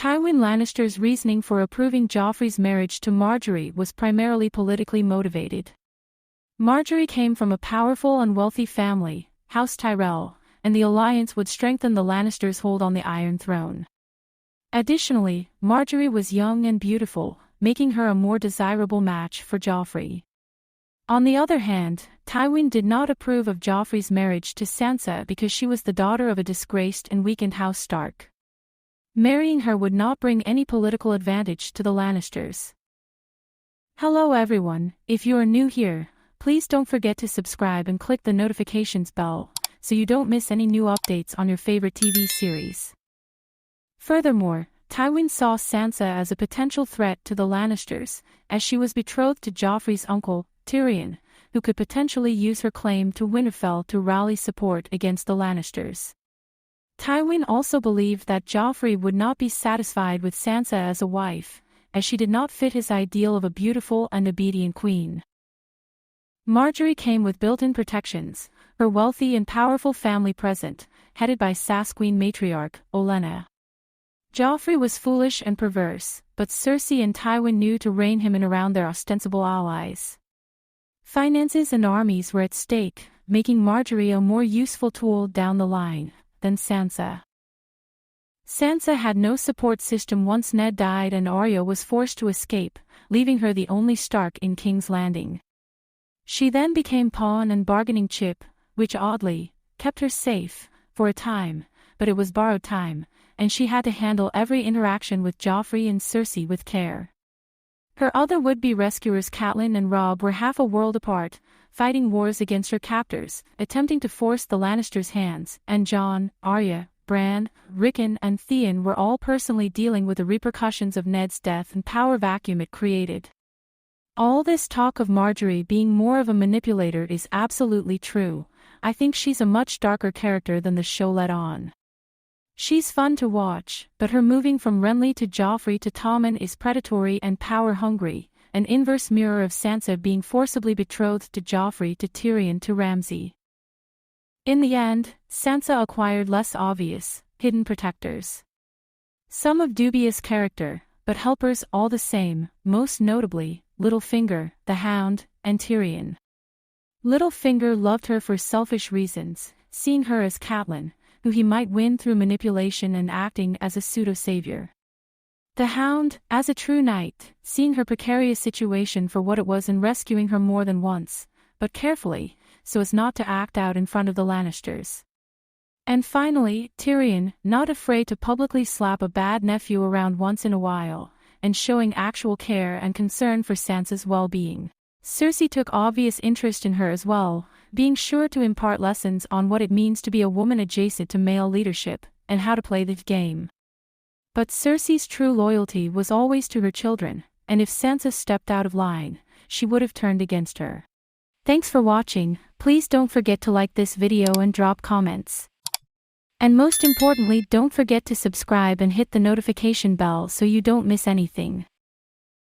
Tywin Lannister's reasoning for approving Joffrey's marriage to Margaery was primarily politically motivated. Margaery came from a powerful and wealthy family, House Tyrell, and the alliance would strengthen the Lannisters' hold on the Iron Throne. Additionally, Margaery was young and beautiful, making her a more desirable match for Joffrey. On the other hand, Tywin did not approve of Joffrey's marriage to Sansa because she was the daughter of a disgraced and weakened House Stark. Marrying her would not bring any political advantage to the Lannisters. Hello everyone, if you are new here, please don't forget to subscribe and click the notifications bell, so you don't miss any new updates on your favorite TV series. Furthermore, Tywin saw Sansa as a potential threat to the Lannisters, as she was betrothed to Joffrey's uncle, Tyrion, who could potentially use her claim to Winterfell to rally support against the Lannisters. Tywin also believed that Joffrey would not be satisfied with Sansa as a wife, as she did not fit his ideal of a beautiful and obedient queen. Margaery came with built-in protections, her wealthy and powerful family present, headed by Queen matriarch, Olenna. Joffrey was foolish and perverse, but Cersei and Tywin knew to rein him in around their ostensible allies. Finances and armies were at stake, making Margaery a more useful tool down the line than Sansa. Sansa had no support system once Ned died and Arya was forced to escape, leaving her the only Stark in King's Landing. She then became pawn and bargaining chip, which oddly kept her safe for a time, but it was borrowed time, and she had to handle every interaction with Joffrey and Cersei with care. Her other would-be rescuers Catelyn and Robb were half a world apart, fighting wars against her captors, attempting to force the Lannisters' hands, and Jon, Arya, Bran, Rickon and Theon were all personally dealing with the repercussions of Ned's death and power vacuum it created. All this talk of Margaery being more of a manipulator is absolutely true. I think she's a much darker character than the show let on. She's fun to watch, but her moving from Renly to Joffrey to Tommen is predatory and power-hungry, an inverse mirror of Sansa being forcibly betrothed to Joffrey to Tyrion to Ramsay. In the end, Sansa acquired less obvious, hidden protectors. Some of dubious character, but helpers all the same, most notably, Littlefinger, the Hound, and Tyrion. Littlefinger loved her for selfish reasons, seeing her as Catelyn, who he might win through manipulation and acting as a pseudo-savior. The Hound, as a true knight, seeing her precarious situation for what it was and rescuing her more than once, but carefully, so as not to act out in front of the Lannisters. And finally, Tyrion, not afraid to publicly slap a bad nephew around once in a while, and showing actual care and concern for Sansa's well-being. Cersei took obvious interest in her as well, being sure to impart lessons on what it means to be a woman adjacent to male leadership, and how to play the game. But Cersei's true loyalty was always to her children, and if Sansa stepped out of line, she would have turned against her. Thanks for watching, please don't forget to like this video and drop comments. And most importantly, don't forget to subscribe and hit the notification bell so you don't miss anything.